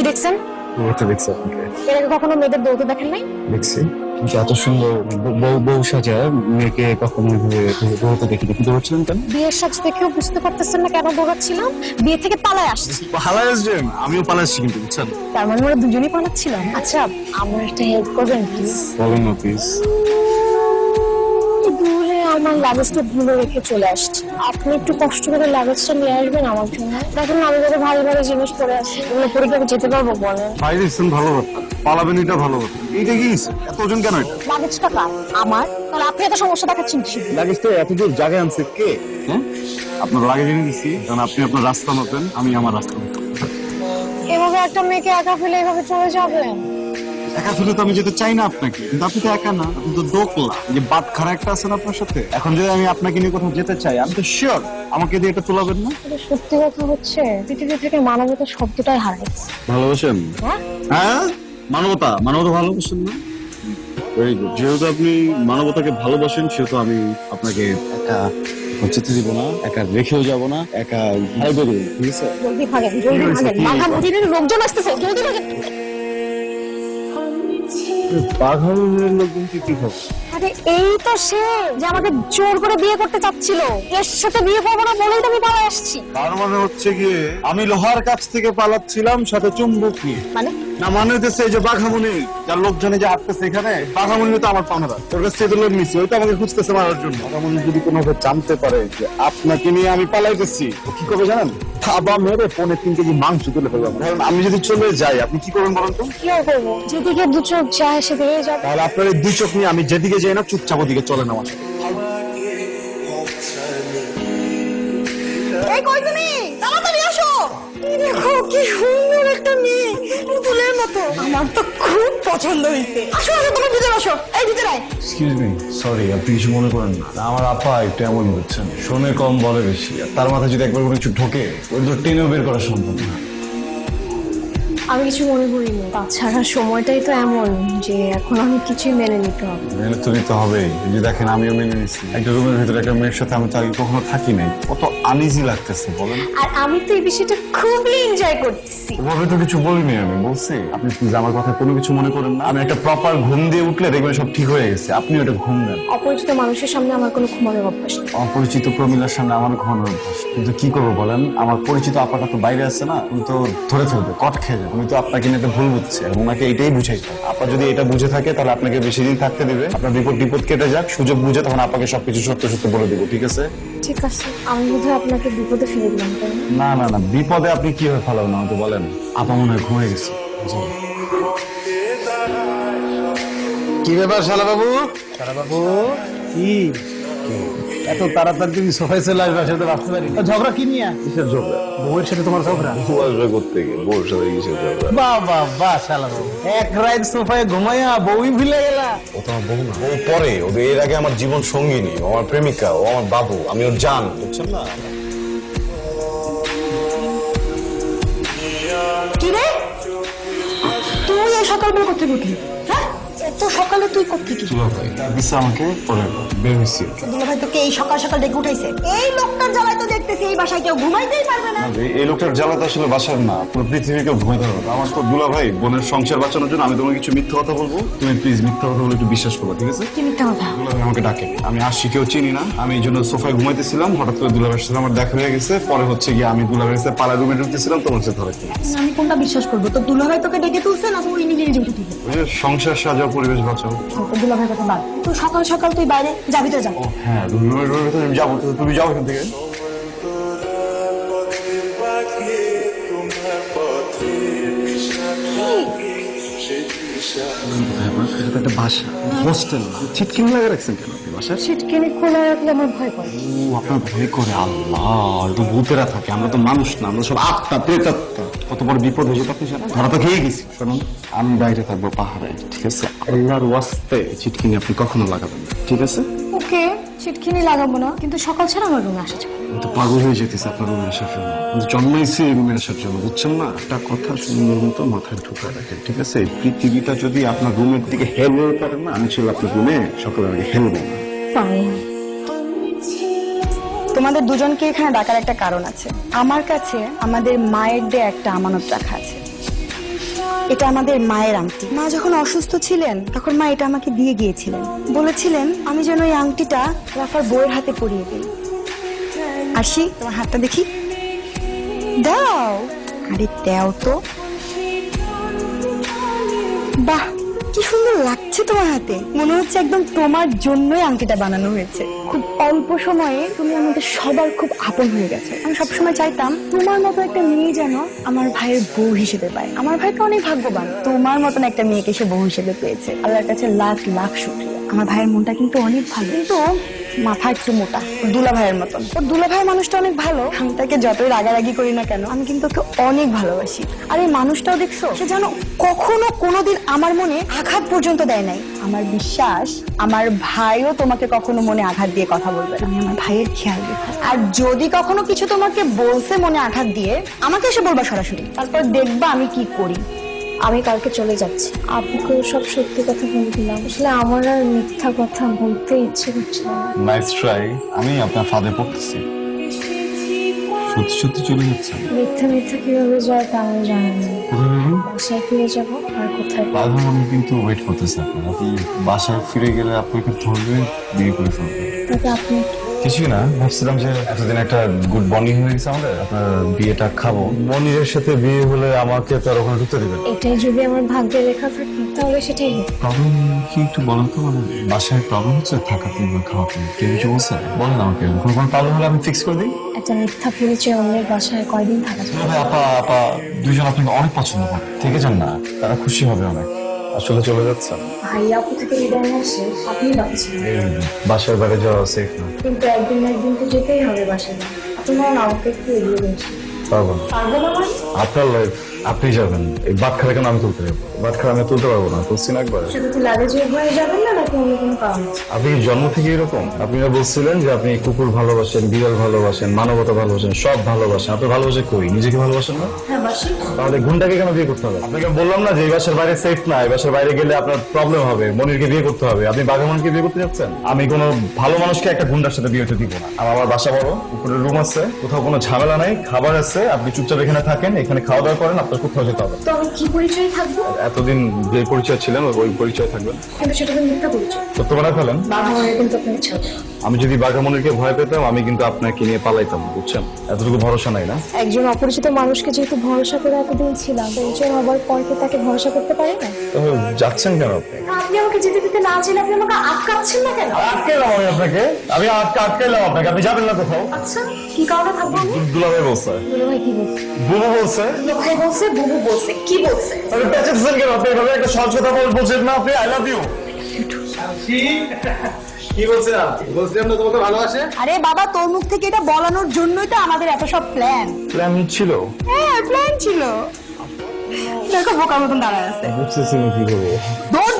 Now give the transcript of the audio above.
দেখছেন? এটা দেখছি আপনাকে। এর আগে কখনো মেয়েদের দৌড়তে দেখেন নাই? দেখছি, কিন্তু এত সুন্দর বউ সাজায় মেয়েকে কখনো দৌড়তে দেখিনি। কিন্তু দৌড়ছিলেন কেন? বিয়ের সাজ দেখেও বুঝতে পারতেছেন না কেন দৌড়াচ্ছিলাম? বিয়ে থেকে পালায় আসছি। পালায় আসছেন? আমিও পালাচ্ছি কিন্তু, বুঝছেন? তার মানে ওরা দুজনেই পালাচ্ছিলাম। আচ্ছা, আমার একটা হেল্প করবেন প্লিজ? বলেন না প্লিজ। দূরে আমার লাগেজটা ভুলে রেখে চলে আসছি। আপনি একটু কষ্ট করে লাগেজটা নিয়ে আসবেন আমার জন্য। দেখেন আমি যাতে ভারী ভারী জিনিস পরে আছি, এগুলো পরে কি আমি যেতে পারবো বলেন? বাইরে এসছেন ভালো কথা, পালাবেন এটা ভালো কথা। এইটা কি এত ওজন কেন? এটা লাগেজটা কার? আমার? তাহলে আপনি এত সমস্যা দেখাচ্ছেন কি? লাগেজটা এত দূর জায়গায় আনছে কে? হ্যাঁ, আপনার লাগেজ এনে দিচ্ছি কারণ আপনি আপনার রাস্তা মাপেন, আমি আমার রাস্তা মাপেন। এভাবে একটা মেয়েকে একা ফেলে এভাবে চলে যাবেন? একা ফেলে তো আমি যেতে চাই না আপনাকে, কিন্তু আপনি তো একা না, আপনি তো দোকলা। যে বাদ খারা একটা আছেন আপনার সাথে। এখন যদি আমি আপনাকে নিয়ে কোথাও যেতে চাই, আমি তো শিওর আমাকে দিয়ে এটা তোলাবেন না। সত্যি কথা হচ্ছে পৃথিবী থেকে মানবতা শব্দটাই হারিয়ে গেছে। ভালোবাসেন? হ্যাঁ, হ্যাঁ, মানবতা ভালোবাসেন না? Very good. যেহেতু আপনি মানবতাকে ভালোবাসেন, সেহেতু আমি আপনাকে একা যেতে দিব না, একা রেখেও যাব না, একা ভাই দেবো, ঠিক আছে? জলদি ভাগেন, জলদি ভাগেন। বাঘা মদিনের লোকজন আসতেছে, জলদি ভাগেন। বাঘাউলের লোকজন কি খবর? আরে এই তো সে যে আমাকে জোর করে বিয়ে করতে চাচ্ছিল। এর সাথে বিয়ে করবো না বলেই তো আমি পালায় আসছি। তার মানে হচ্ছে গিয়ে আমি লোহার কাছ থেকে পালাচ্ছিলাম, সাথে চুম্বক নিয়ে। মানে না মানে হচ্ছে এই যে বাঘামণি, যার লোকজনে যে আটতেছে এখানে, বাঘামণি তো আমার পাওনারা, ওর কাছ থেকে লোক নিচ্ছি, ওই তো আমাকে খুঁজতেছে মারার জন্য। বাঘামণি যদি কোনোভাবে জানতে পারে যে আপনাকে নিয়ে আমি পালাইতেছি, তো কি করবে জানেন? থাবা মেরে 3.5 কেজি মাংস তুলে ফেলবো। কারণ আমি যদি চলে যাই, আপনি কি করবেন বলেন তো? কি আর করবো? যেদিকে দু চোখ যায় সেদিকে যাবে। তাহলে আপনার এই দুই চোখ নিয়ে আমি যেদিকে যাই না, চুপচাপ ওদিকে চলে নেওয়া। এই কই তুমি? তাড়াতাড়ি আসো। এই দেখো কি সুন্দর একটা মেয়ে, পুতুলের মতো। আমার তো খুব পছন্দ হয়েছে। আসো আসো, তুমি ভিতরে আসো। এই ভিতরে আয়। এক্সকিউজ মি, সরি, আপনি কিছু মনে করেন না। আমার আপা একটু এমন বুঝছেন, শোনে কম বলে বেশি। আর তার মাথায় যদি একবার কোনো কিছু ঢোকে, ওই তো টেনেও বের করা সম্ভব না। আমি কিছু মনে করিনি। তাছাড়া সময়টাই তো এমন যে এখন আমি কিছুই মেনে নিতে হবে। মেনে তো নিতে হবেই। এই যে দেখেন, আমিও মেনে নিচ্ছি। একটা রুমের ভিতরে একটা মেয়ের সাথে আমি তো আগে কখনো থাকি নাই, কত আনইজি লাগতেছে বলেন। আর আমি তো এই বিষয়টা খুবই এনজয় করতেছি। ওভাবে তো কিছু বলিনি আমি, বলছি আপনি প্লিজ আমার কথা কোনো কিছু মনে করেন না। আমি একটা প্রপার ঘুম দিয়ে উঠলে দেখবেন সব ঠিক হয়ে গেছে, আপনি ওটা ঘুম দেন। অপরিচিত মানুষের সামনে আমার কোনো ঘুমানোর অভ্যাস নেই। অপরিচিত প্রমিলার সামনে আমার ঘুমানোর অভ্যাস, কিন্তু কি করবো বলেন, আমার পরিচিত আপাটা তো বাইরে আছে না, উনি তো ধরে ফেলবে, কট খেয়ে যাবে। উনি তো আপনাকে নিয়ে একটা ভুল বুঝছে, এবং ওনাকে এটাই বুঝাইতে। আপা যদি এটা বুঝে থাকে, তাহলে আপনাকে বেশি দিন থাকতে দিবে। আপনার বিপদ কেটে যাক, সুযোগ বুঝে তখন আপনাকে সবকিছু সত্য সত্য বলে দিব, ঠিক আছে? ঠিক আছে, আমি বোধহয় আপনাকে বিপদে ফেলে দিলাম, তাই না? না না না, বিপদে আপনি কি হয়ে ফেলাবেন আমাকে বলেন। আপা মনে হয় ঘুমিয়ে গেছে। কি ব্যাপার শালা বাবু? শালা বাবু কি এত তাড়াতাড়ি তুমি সোফায় চলে আসবে সেটা ভাবতে পারি। ঝগড়া কি নিয়ে? কিসের ঝগড়া? বউয়ের সাথে তোমার ঝগড়া? আসবে করতে গিয়ে বউর সাথে কিসের ঝগড়া? বাহ বাহ বাহ শালা বাবু, এক রাত সোফায় ঘুমাইয়া বউই ভুলে গেলা। ও তো আমার বউ না, ও পরে, ওদের এর আগে আমার জীবন সঙ্গিনী, ও আমার প্রেমিকা, ও আমার বাবু, আমি ওর জান, বুঝছেন না? কি রে, তুই এই সকালবেলা কোথায় উঠলি? হ্যাঁ, এত সকালে তুই কোথায় কি? দিচ্ছে আমাকে, পরে বের হয়েছি। দুলাভাই তোকে এই সকাল সকাল ডেকে উঠাইছে? এই লোকটার জ্বালায় তো দেখতেছি এই বাসায় কেউ ঘুমাইতেই পারবে না। এই লোকটার জ্বালা তো আসলে বাসার না, পুরো পৃথিবীকে ঘুমাইতে হবে। আমার তো দুলা ভাই বোনের সংসার বাঁচানোর জন্য আমি তোমাকে কিছু মিথ্যা কথা বলবো, তুমি প্লিজ মিথ্যা কথা বলে একটু বিশ্বাস করো, ঠিক আছে? কি মিথ্যা কথা? দুলা ভাই আমাকে ডাকে, আমি আসছি, কেউ চিনি না, আমি এই জন্য সোফায় ঘুমাইতেছিলাম, হঠাৎ করে দুলা ভাইয়ের সাথে আমার দেখা হয়ে গেছে। পরে হচ্ছে গিয়ে আমি দুলা ভাইয়ের সাথে পালা রুমে ঢুকতেছিলাম, তোমার সাথে ধরে ফেলেছি। আমি কোনটা বিশ্বাস করবো? তো দুলাভাই তোকে ডেকে তুলছে না তুই নিজে নিজে উঠে দিবি? ওই যে সংসার সাজাও, পরিবেশ বাঁচাও। দুলাভাই কথা বাদ, তুই সকাল সকাল তুই বাইরে যাবি তো যা। ও হ্যাঁ, রুমের ভেতরে আমি যাবো, তো তুমি যাও এখান থেকে। একটা বাসা, হোস্টেল, ছিটকিনি লাগা রাখছেন কেন আপনি বাসায়? ছিটকিনি খোলা রাখলে আমার ভয় করে। ও, আপনার ভয় করে? আল্লাহ, তো ভূতেরা থাকে, আমরা তো মানুষ না, আমরা সব আত্মা, প্রেতাত্মা। কত বড় বিপদ হয়ে যেত আপনি জানেন? ধরা তো খেয়ে গেছি। শুনুন, আমি বাইরে থাকবো পাহাড়ে, ঠিক আছে? আল্লাহর ওয়াস্তে ছিটকিনি আপনি কখনো লাগাবেন না, ঠিক আছে? ওকে, ছিটকিনি লাগাবো না, কিন্তু সকাল ছাড়া আমার রুমে আসা যাবে। আমি তো পাগল হয়ে যেতেছি আপনার রুমে আসার জন্য। আমি জন্মাইছি এই রুমে আসার জন্য, বুঝছেন না? একটা কথা সুন্দর মতো মাথায় ঢুকে রাখেন, ঠিক আছে? এই পৃথিবীটা যদি আপনার রুমের দিকে হেলতে পারে না, আমি ছিল আপনার রুমে সকালে আগে হেলবো না। ফাইন। তোমাদের দুজনকে এখানে ডাকার একটা কারণ আছে। আমার কাছে আমাদের মায়ের দেয়া একটা আমানত রাখা আছে। এটা আমাদের মায়ের আংটি। মা যখন অসুস্থ ছিলেন তখন মা এটা আমাকে দিয়ে গিয়েছিলেন, বলেছিলেন আমি যেন এই আংটিটা রাফার বউয়ের হাতে পরিয়ে দিই। আসি, তোমার হাতটা দেখি, দাও। আরে দাও তো। বাহ, কি সুন্দর লাগছে তোমার হাতে, মনে হচ্ছে একদম তোমার জন্যই আংটিটা বানানো হয়েছে। খুব অল্প সময়ে তুমি আমাদের সবার খুব আপন হয়ে গেছে। আমি সবসময় চাইতাম তোমার মতো একটা মেয়ে যেন আমার ভাইয়ের বউ হিসেবে পায়। আমার ভাই তো অনেক ভাগ্যবান, তোমার মতন একটা মেয়েকে সে বউ হিসেবে পেয়েছে। আল্লাহর কাছে লাখ লাখ শুকরিয়া। আমার ভাইয়ের মনটা কিন্তু অনেক ভালো, কিন্তু মাথা একটু মোটা, দুলা ভাইয়ের মতন। ওর দুলা ভাইয়ের মানুষটা অনেক ভালো, আমি তাকে যতই রাগারাগি করি না কেন আমি কিন্তু ওকে অনেক ভালোবাসি। আর এই মানুষটাও দেখছো, সে যেন কখনো কোনোদিন আমার মনে আঘাত পর্যন্ত দেয় নাই। আমার বিশ্বাস আমার ভাইও তোমাকে কখনো মনে আঘাত দিয়ে কথা বলবে না। আমি আমার ভাইয়ের খেয়াল রেখো, আর যদি কখনো কিছু তোমাকে বলছে মনে আঘাত দিয়ে, আমাকে এসে বলবা সরাসরি, তারপর দেখবা আমি কি করি। আমি কালকে চলে যাচ্ছি, আপুকেও সব সত্যি কথা বলে দিলাম। আসলে আমার আর মিথ্যা কথা বলতে ইচ্ছে করছে না। Nice try. আমি আপনার ফাঁদে পড়তেছি। সত্যি সত্যি চলে যাচ্ছেন? মিথ্যা মিথ্যা কিভাবে যায় তা আমি জানি না। বাসায় ফিরে যাবো, আর কোথায়? বাধা আমি কিন্তু ওয়েট করতেছি আপনার। আপনি বাসায় ফিরে গেলে আপনাকে ধরবে, বিয়ে করে ফেলবে। তাতে আপনি কিছুই না, ভাবছিলাম যে এতদিন একটা গুড বন্ডিং হয়ে গেছে আমাদের, আপনার বিয়েটা খাবো। মনিরের সাথে বিয়ে হলে আমাকে তো আর ওখানে ঢুকতে দিবেন। এটাই যদি আমার ভাগ্যে লেখা থাকে তাহলে সেটাই হোক। প্রবলেম কি একটু বলেন তো? মানে বাসায় প্রবলেম হচ্ছে থাকাতে বা খাওয়াতে, কেউ কিছু বলছে? বলেন আমাকে, কোনো প্রবলেম হলে আমি ফিক্স করে দিই। একটা মিথ্যা পরিচয় অন্যের বাসায় কয়দিন থাকা যায়? ভাই আপা আপা দুজন আপনাকে অনেক পছন্দ করে, থেকে যান না, তারা খুশি হবে অনেক। আসলে চলে যাচ্ছেন? ভাইয়া আপু থেকে বিদায় নেওয়া শেষ, আপনি বাঁচছেন, বাসার বাইরে যাওয়া সেফ না। কিন্তু একদিন না একদিন তো যেতেই হবে বাসায়। আপনার আমাকে একটু এগিয়ে দিয়েছে। পারবো না। পারবো না মানে? আপনার লাইফ আপনি যাবেন, এই বাদ খালে কেন আমি তুলতে যাবো? বাদ খালে আমি তুলতে পারবো না, তুলছি না একবার। শুধু কি লাগেজে হয়ে যাবেন না, নাকি অন্য কোনো কারণ আছে? আপনি কি জন্ম থেকে এরকম? আপনি না বলছিলেন যে আপনি কুকুর ভালোবাসেন, বিড়াল ভালোবাসেন, মানবতা ভালোবাসেন, সব ভালোবাসেন। আপনি ভালোবাসে কই, নিজেকে ভালোবাসেন না? হ্যাঁ বাসি। তাহলে গুন্ডাকে কেন বিয়ে করতে হবে? আপনাকে বললাম না যে এই বাসার বাইরে সেফ না, এই বাসার বাইরে গেলে আপনার প্রবলেম হবে, মনিরকে বিয়ে করতে হবে। আপনি বাঘামণিকে বিয়ে করতে যাচ্ছেন? আমি কোনো ভালো মানুষকে একটা গুন্ডার সাথে বিয়ে হতে দিব না। আর আমার বাসা বড়, উপরে রুম আছে, কোথাও কোনো ঝামেলা নাই, খাবার আছে, আপনি চুপচাপ এখানে থাকেন, এখানে খাওয়া দাওয়া করেন, আপনার কোথাও যেতে হবে না। তো আমি কি পরিচয় থাকবো? এতদিন যে পরিচয় ছিলেন ওই পরিচয় থাকবেন। কিন্তু সেটা তো মিথ্যা পরিচয়। সত্য বানা ফেলেন। বাবা মায়ের কিন্তু আপনাকে ছাড়বে। আমি যদি বাঘামণিকে ভয় পেতাম আমি কিন্তু আপনাকে নিয়ে পালাইতাম, বুঝছেন? এতটুকু ভরসা নাই না? একজন অপরিচিত মানুষকে যেহেতু ভরসা করে এতদিন ছিলাম, পরিচয় হবার পর কি তাকে ভরসা করতে পারি না? তাহলে যাচ্ছেন কেন আপনি? আপনি আমাকে যেতে দিতে না চাইলে আপনি আমাকে আটকাচ্ছেন না কেন? আটকাইলাম আমি আপনাকে, আটকাইলাম আপনাকে, আপনি যাবেন না কোথাও। আচ্ছা, কি কারণে থাকবো আমি? দুলাভাই বলছে, দুলো ভাই কি বলছে? বুবু বলছে। দুলো ভাই বলছে, বুবু বলছে, কি বলছে? আপনি পেঁচেছেন কেন? আপনি এভাবে একটা সহজ কথা বলছেন না আপনি? I love you. কি বলছেন আপনি? বলছিলাম না তোমাকে ভালোবাসে। আরে বাবা, তোর মুখ থেকে এটা বলানোর জন্যই তো আমাদের এত সব প্ল্যান। প্ল্যান ছিল? হ্যাঁ, প্ল্যান ছিল। দেখো বোকার মতন দাঁড়ায় আছে। বুঝতেছি না কি করবো। দৌড়